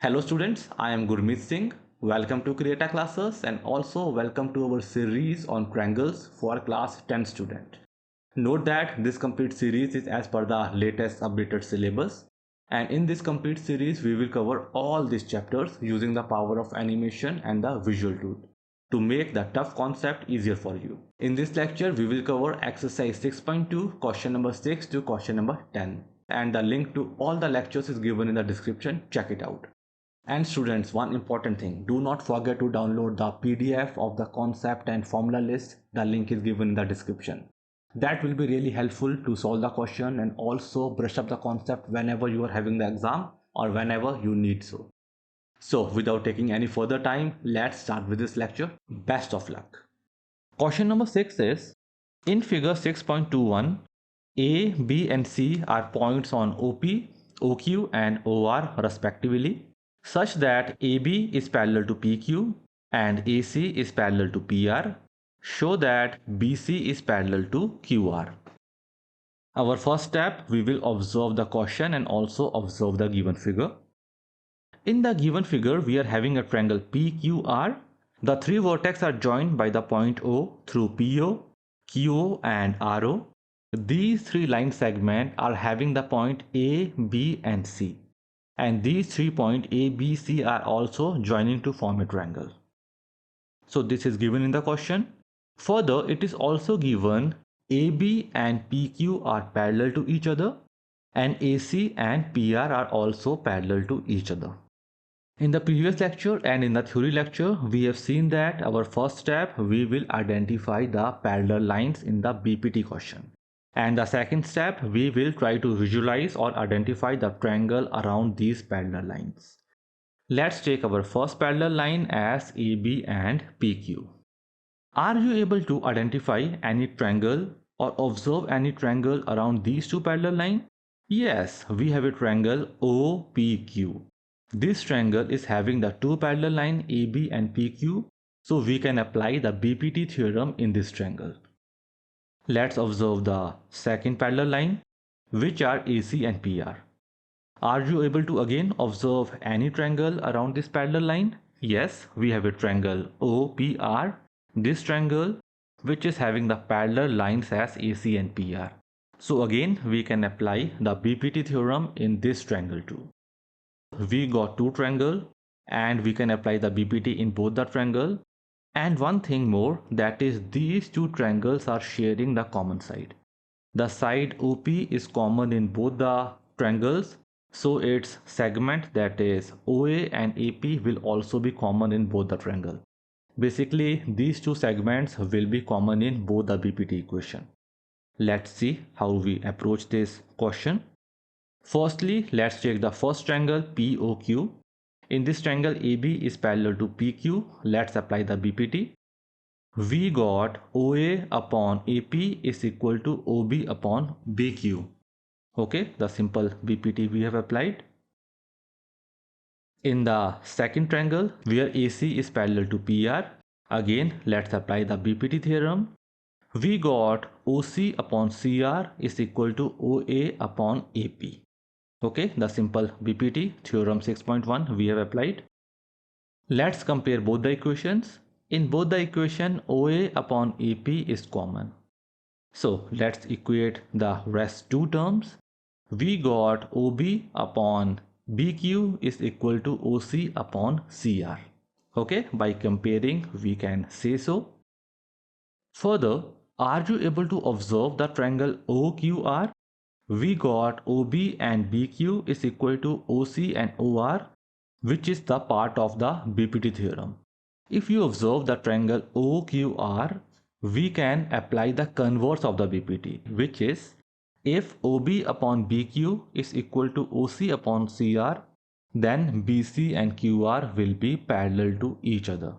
Hello students, I am Gurmeet Singh. Welcome to CREATA Classes and also welcome to our series on triangles for class 10 student. Note that this complete series is as per the latest updated syllabus, and in this complete series we will cover all these chapters using the power of animation and the visual tool to make the tough concept easier for you. In this lecture we will cover exercise 6.2 question number 6 to question number 10, and the link to all the lectures is given in the description. Check it out. And students, one important thing, do not forget to download the PDF of the concept and formula list. The link is given in the description. That will be really helpful to solve the question and also brush up the concept whenever you are having the exam or whenever you need so. So without taking any further time, let's start with this lecture. Best of luck. Question number 6 is, in figure 6.21, A, B and C are points on OP, OQ and OR respectively, such that AB is parallel to PQ and AC is parallel to PR. Show that BC is parallel to QR. Our first step, we will observe the question and also observe the given figure. In the given figure, we are having a triangle PQR. The three vertices are joined by the point O through PO, QO and RO. These three line segments are having the point A, B and C. And these 3 points A, B, C are also joining to form a triangle. So this is given in the question. Further, it is also given AB and PQ are parallel to each other and AC and PR are also parallel to each other. In the previous lecture and in the theory lecture, we have seen that our first step, we will identify the parallel lines in the BPT question. And the second step, we will try to visualize or identify the triangle around these parallel lines. Let's take our first parallel line as AB and PQ. Are you able to identify any triangle or observe any triangle around these two parallel lines? Yes, we have a triangle OPQ. This triangle is having the two parallel lines AB and PQ, so we can apply the BPT theorem in this triangle. Let's observe the second parallel line, which are AC and PR. Are you able to again observe any triangle around this parallel line? Yes, we have a triangle OPR. This triangle, which is having the parallel lines as AC and PR. So again, we can apply the BPT theorem in this triangle too. We got two triangles and we can apply the BPT in both the triangle. And one thing more, that is these two triangles are sharing the common side. The side OP is common in both the triangles, so its segment, that is OA and AP, will also be common in both the triangle. Basically, these two segments will be common in both the BPT equation. Let's see how we approach this question. Firstly, let's take the first triangle POQ. In this triangle, AB is parallel to PQ. Let's apply the BPT. We got OA upon AP is equal to OB upon BQ. Okay, the simple BPT we have applied. In the second triangle, where AC is parallel to PR, again let's apply the BPT theorem. We got OC upon CR is equal to OA upon AP. Okay, the simple BPT theorem 6.1 we have applied. Let's compare both the equations. In both the equation, OA upon AP is common. So let's equate the rest two terms. We got OB upon BQ is equal to OC upon CR. Okay, by comparing we can say so. Further, are you able to observe the triangle OQR? We got OB and BQ is equal to OC and OR, which is the part of the BPT theorem. If you observe the triangle OQR, we can apply the converse of the BPT, which is if OB upon BQ is equal to OC upon CR, then BC and QR will be parallel to each other.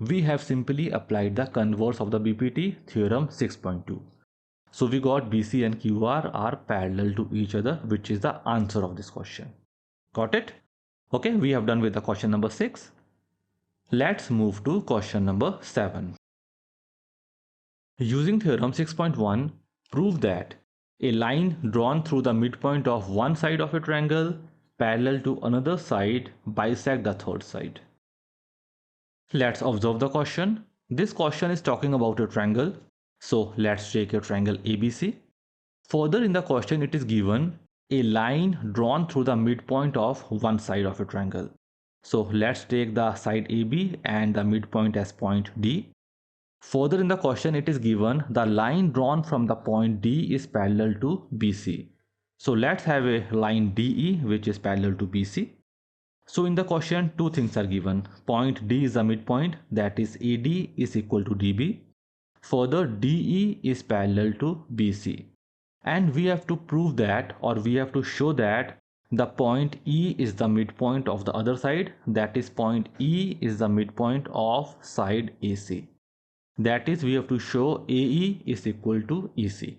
We have simply applied the converse of the BPT theorem 6.2. So we got BC and QR are parallel to each other, which is the answer of this question. Got it? Okay, we have done with the question number 6. Let's move to question number 7. Using theorem 6.1, prove that a line drawn through the midpoint of one side of a triangle parallel to another side bisect the third side. Let's observe the question. This question is talking about a triangle. So let's take a triangle ABC. Further in the question, it is given a line drawn through the midpoint of one side of a triangle. So let's take the side AB and the midpoint as point D. Further in the question, it is given the line drawn from the point D is parallel to BC. So let's have a line DE which is parallel to BC. So in the question, two things are given. Point D is the midpoint, that is AD is equal to DB. Further, DE is parallel to BC. And we have to prove that, or we have to show that the point E is the midpoint of the other side, that is point E is the midpoint of side AC. That is, we have to show AE is equal to EC.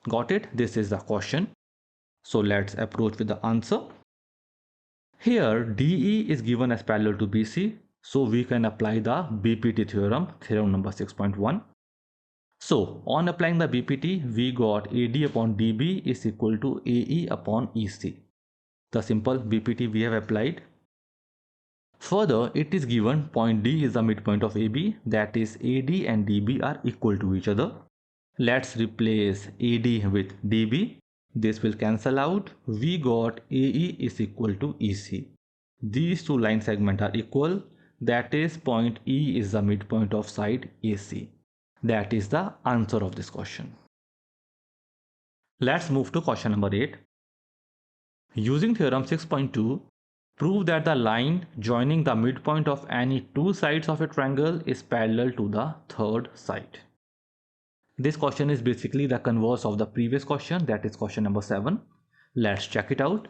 Got it? This is the question. So let's approach with the answer. Here DE is given as parallel to BC, so we can apply the BPT theorem, theorem number 6.1. So on applying the BPT, we got AD upon DB is equal to AE upon EC. The simple BPT we have applied. Further, it is given point D is the midpoint of AB, that is AD and DB are equal to each other. Let's replace AD with DB. This will cancel out. We got AE is equal to EC. These two line segments are equal. That is point E is the midpoint of side AC. That is the answer of this question. Let's move to question number 8. Using theorem 6.2, prove that the line joining the midpoint of any two sides of a triangle is parallel to the third side. This question is basically the converse of the previous question, that is question number 7. Let's check it out.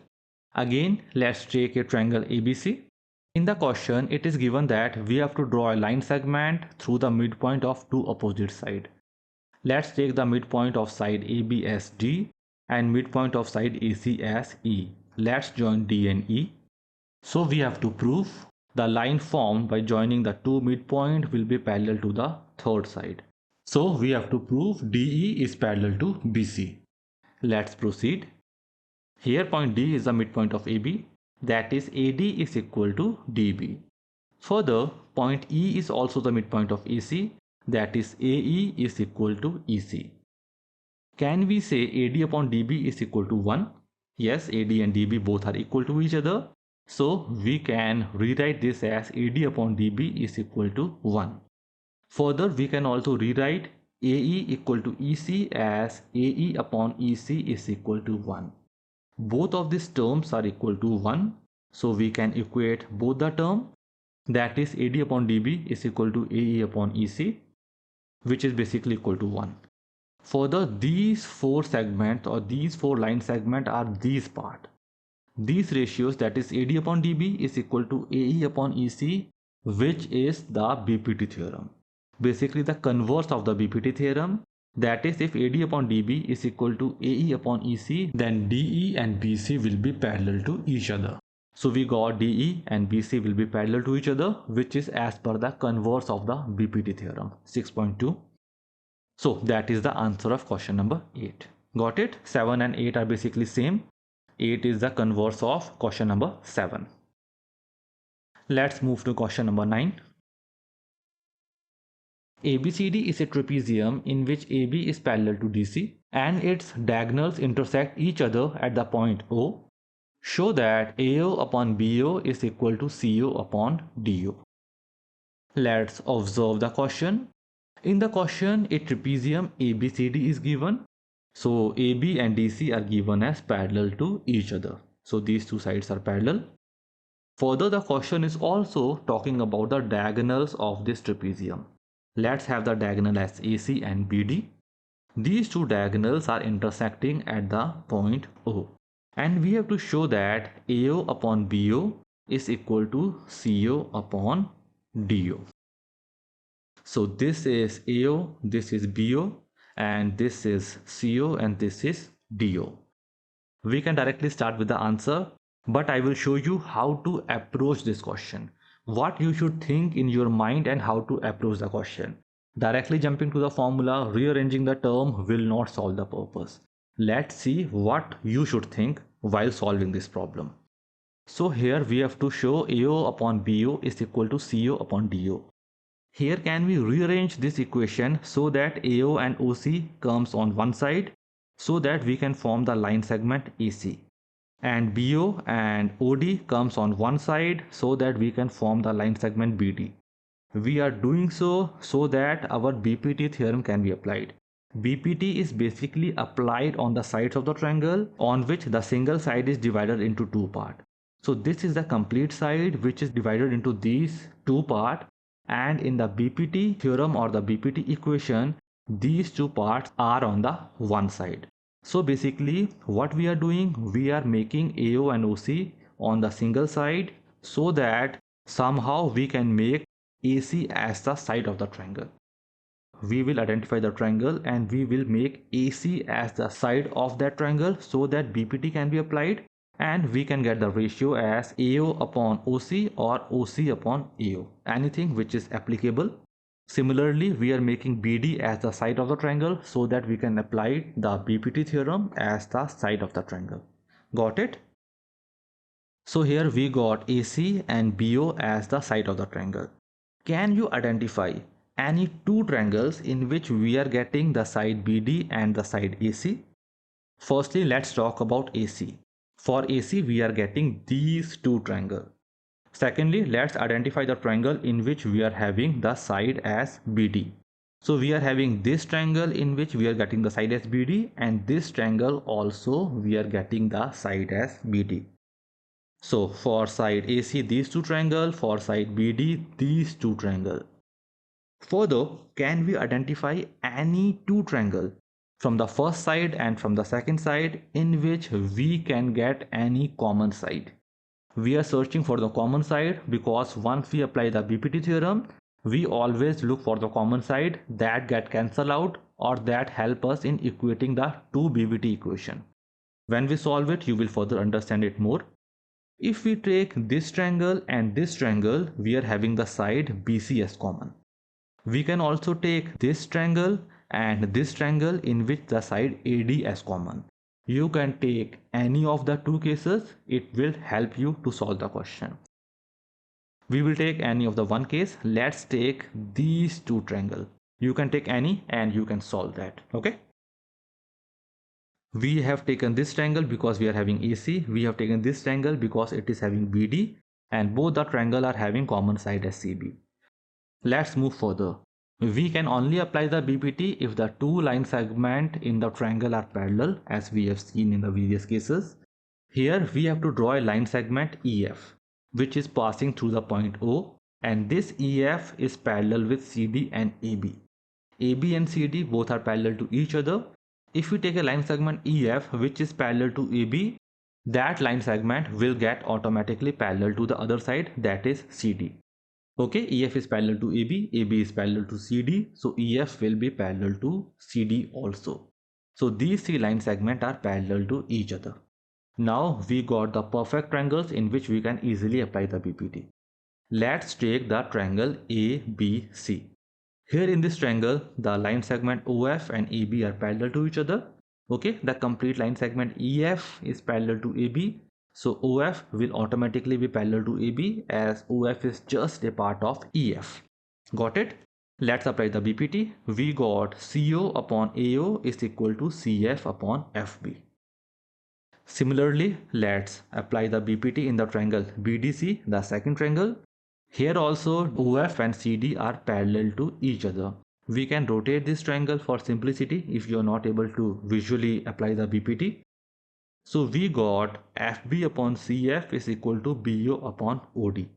Again, let's take a triangle ABC. In the question, it is given that we have to draw a line segment through the midpoint of two opposite sides. Let's take the midpoint of side AB as D and midpoint of side AC as E. Let's join D and E. So we have to prove the line formed by joining the two midpoint will be parallel to the third side. So we have to prove DE is parallel to BC. Let's proceed. Here point D is the midpoint of AB, that is AD is equal to DB. Further, point E is also the midpoint of AC, that is AE is equal to EC. Can we say AD upon DB is equal to 1? Yes, AD and DB both are equal to each other. So we can rewrite this as AD upon DB is equal to 1. Further, we can also rewrite AE equal to EC as AE upon EC is equal to 1. Both of these terms are equal to 1. So we can equate both the term, that is AD upon DB is equal to AE upon EC, which is basically equal to 1. Further, these four segments or these four line segments are these part. These ratios, that is AD upon DB is equal to AE upon EC, which is the BPT theorem. Basically the converse of the BPT theorem, that is if AD upon DB is equal to AE upon EC, then DE and BC will be parallel to each other. So we got DE and BC will be parallel to each other, which is as per the converse of the BPT theorem 6.2. So that is the answer of question number 8. Got it? 7 and 8 are basically same. 8 is the converse of question number 7. Let's move to question number 9. ABCD is a trapezium in which AB is parallel to DC and its diagonals intersect each other at the point O. Show that AO upon BO is equal to CO upon DO. Let's observe the question. In the question, a trapezium ABCD is given. So AB and DC are given as parallel to each other. So these two sides are parallel. Further, the question is also talking about the diagonals of this trapezium. Let's have the diagonal as AC and BD. These two diagonals are intersecting at the point O. And we have to show that AO upon BO is equal to CO upon DO. So this is AO, this is BO, and this is CO, and this is DO. We can directly start with the answer, but I will show you how to approach this question. What you should think in your mind and how to approach the question. Directly jumping to the formula, rearranging the term will not solve the purpose. Let's see what you should think while solving this problem. So here we have to show AO upon BO is equal to CO upon DO. Here can we rearrange this equation so that AO and OC comes on one side so that we can form the line segment AC, and BO and OD comes on one side so that we can form the line segment BD. We are doing so that our BPT theorem can be applied. BPT is basically applied on the sides of the triangle on which the single side is divided into two parts. So this is the complete side which is divided into these two parts, and in the BPT theorem or the BPT equation, these two parts are on the one side. So basically what we are doing, we are making AO and OC on the single side so that somehow we can make AC as the side of the triangle. We will identify the triangle and we will make AC as the side of that triangle so that BPT can be applied, and we can get the ratio as AO upon OC or OC upon AO, anything which is applicable. Similarly, we are making BD as the side of the triangle so that we can apply the BPT theorem as the side of the triangle. Got it? So here we got AC and BO as the side of the triangle. Can you identify any two triangles in which we are getting the side BD and the side AC? Firstly, let's talk about AC. For AC, we are getting these two triangles. Secondly, let's identify the triangle in which we are having the side as BD. So we are having this triangle in which we are getting the side as BD, and this triangle also we are getting the side as BD. So for side AC, these two triangles, for side BD, these two triangles. Further, can we identify any two triangles from the first side and from the second side in which we can get any common side? We are searching for the common side because once we apply the BPT theorem, we always look for the common side that get cancelled out or that help us in equating the two BPT equation. When we solve it, you will further understand it more. If we take this triangle and this triangle, we are having the side BC as common. We can also take this triangle and this triangle in which the side AD as common. You can take any of the two cases, it will help you to solve the question. We will take any of the one case. Let's take these two triangles. You can take any and you can solve that. Okay. We have taken this triangle because we are having AC. We have taken this triangle because it is having BD, and both the triangle are having common side as CB. Let's move further. We can only apply the BPT if the two line segments in the triangle are parallel, as we have seen in the previous cases. Here we have to draw a line segment EF, which is passing through the point O, and this EF is parallel with CD and AB. AB and CD both are parallel to each other. If we take a line segment EF which is parallel to AB, that line segment will get automatically parallel to the other side, that is CD. Okay, EF is parallel to AB, AB is parallel to CD, so EF will be parallel to CD also. So these three line segments are parallel to each other. Now we got the perfect triangles in which we can easily apply the BPT. Let's take the triangle ABC. Here in this triangle, the line segment OF and AB are parallel to each other. Okay, the complete line segment EF is parallel to AB. So OF will automatically be parallel to AB as OF is just a part of EF. Got it? Let's apply the BPT. We got CO upon AO is equal to CF upon FB. Similarly, let's apply the BPT in the triangle BDC, the second triangle. Here also OF and CD are parallel to each other. We can rotate this triangle for simplicity if you are not able to visually apply the BPT. So we got FB upon CF is equal to BO upon OD.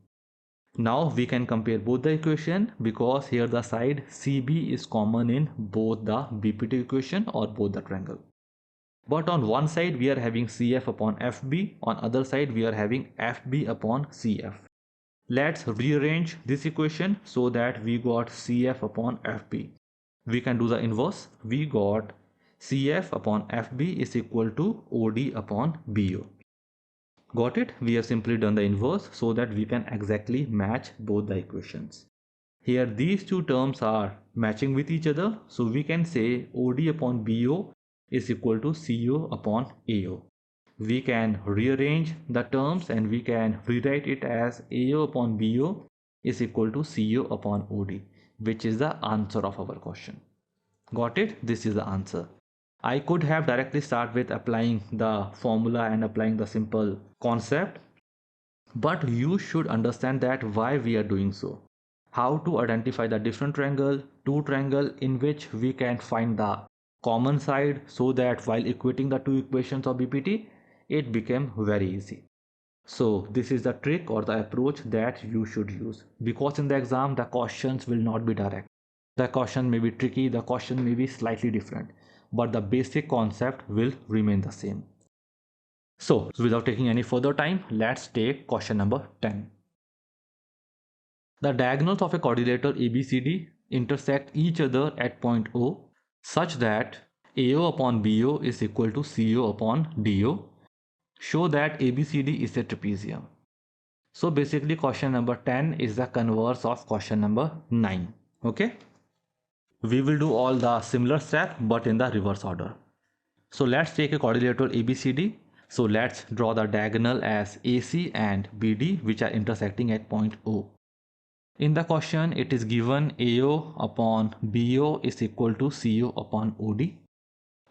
Now we can compare both the equation because here the side CB is common in both the BPT equation or both the triangle. But on one side we are having CF upon FB, on other side we are having FB upon CF. Let's rearrange this equation so that we got CF upon FB. We can do the inverse. We got CF upon FB is equal to OD upon BO. Got it? We have simply done the inverse so that we can exactly match both the equations. Here these two terms are matching with each other, so we can say OD upon BO is equal to CO upon AO. we can rearrange the terms and we can rewrite it as AO upon BO is equal to CO upon OD, which is the answer of our question. Got it? This is the answer. I could have directly start with applying the formula and applying the simple concept, but you should understand that why we are doing so. How to identify the different triangle, two triangle in which we can find the common side, so that while equating the two equations of BPT, it became very easy. So this is the trick or the approach that you should use, because in the exam the questions will not be direct. The question may be tricky, the question may be slightly different, but the basic concept will remain the same. So without taking any further time, let's take question number 10. The diagonals of a quadrilateral ABCD intersect each other at point O such that AO upon BO is equal to CO upon DO. Show that ABCD is a trapezium. So basically question number 10 is the converse of question number 9. Okay. We will do all the similar steps but in the reverse order. So let's take a quadrilateral ABCD. So let's draw the diagonal as AC and BD, which are intersecting at point O. In the question, it is given AO upon BO is equal to CO upon OD.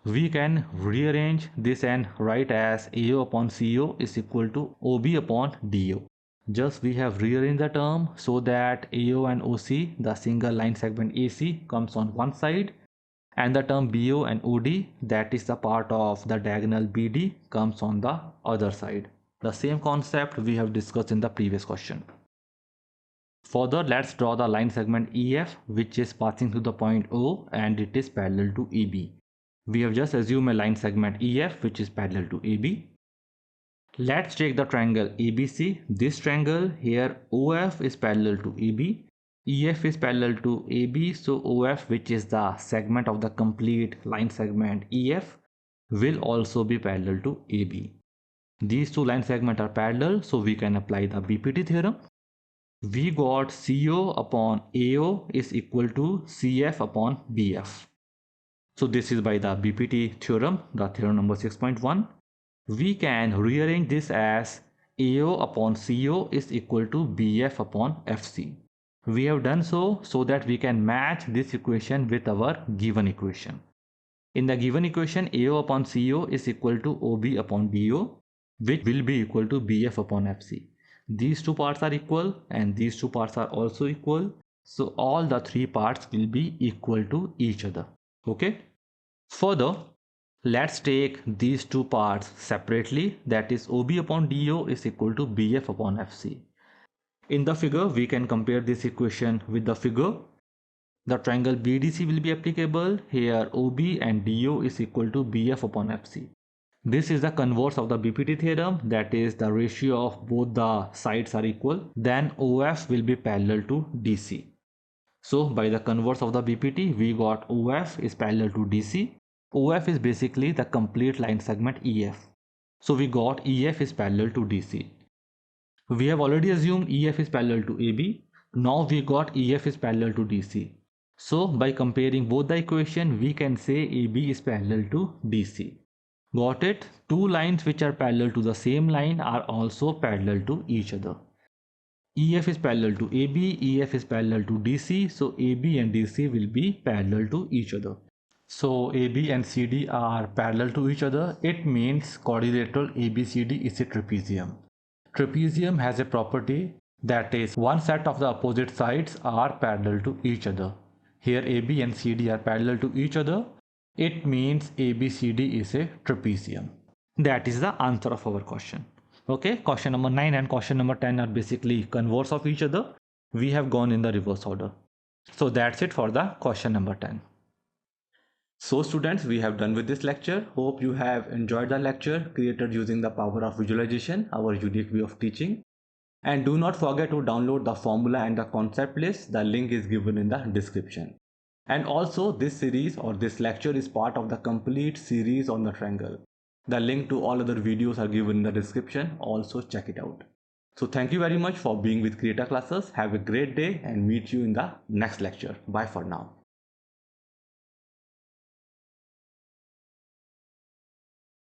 We can rearrange this and write as AO upon CO is equal to OB upon DO. Just we have rearranged the term so that AO and OC, the single line segment AC, comes on one side, and the term BO and OD, that is the part of the diagonal BD, comes on the other side. The same concept we have discussed in the previous question. Further, let's draw the line segment EF, which is passing through the point O and it is parallel to AB. We have just assumed a line segment EF which is parallel to AB. Let's take the triangle ABC. This triangle here, OF is parallel to AB, EF is parallel to AB, so OF, which is the segment of the complete line segment EF, will also be parallel to AB. These two line segments are parallel, so we can apply the BPT theorem. We got CO upon AO is equal to CF upon BF. So this is by the BPT theorem, the theorem number 6.1. We can rearrange this as AO upon CO is equal to BF upon FC. We have done so that we can match this equation with our given equation. In the given equation, AO upon CO is equal to OB upon BO, which will be equal to BF upon FC. These two parts are equal and these two parts are also equal. So all the three parts will be equal to each other. Okay. Further, let's take these two parts separately, that is OB upon DO is equal to BF upon FC. In the figure, we can compare this equation with the figure. The triangle BDC will be applicable. Here OB and DO is equal to BF upon FC. This is the converse of the BPT theorem, that is the ratio of both the sides are equal. Then OF will be parallel to DC. So by the converse of the BPT, we got OF is parallel to DC. OF is basically the complete line segment EF. So we got EF is parallel to DC. We have already assumed EF is parallel to AB. Now we got EF is parallel to DC. So by comparing both the equation, we can say AB is parallel to DC. Got it? Two lines which are parallel to the same line are also parallel to each other. EF is parallel to AB, EF is parallel to DC, so AB and DC will be parallel to each other. So AB and CD are parallel to each other. It means quadrilateral ABCD is a trapezium. Trapezium has a property, that is one set of the opposite sides are parallel to each other. Here AB and CD are parallel to each other. It means ABCD is a trapezium. That is the answer of our question. Okay, question number 9 and question number 10 are basically converse of each other. We have gone in the reverse order. So that's it for the question number 10. So students, we have done with this lecture. Hope you have enjoyed the lecture created using the power of visualization, our unique way of teaching. And do not forget to download the formula and the concept list. The link is given in the description. And also this series or this lecture is part of the complete series on the triangle. The link to all other videos are given in the description. Also check it out. So thank you very much for being with CREATA Classes. Have a great day and meet you in the next lecture. Bye for now.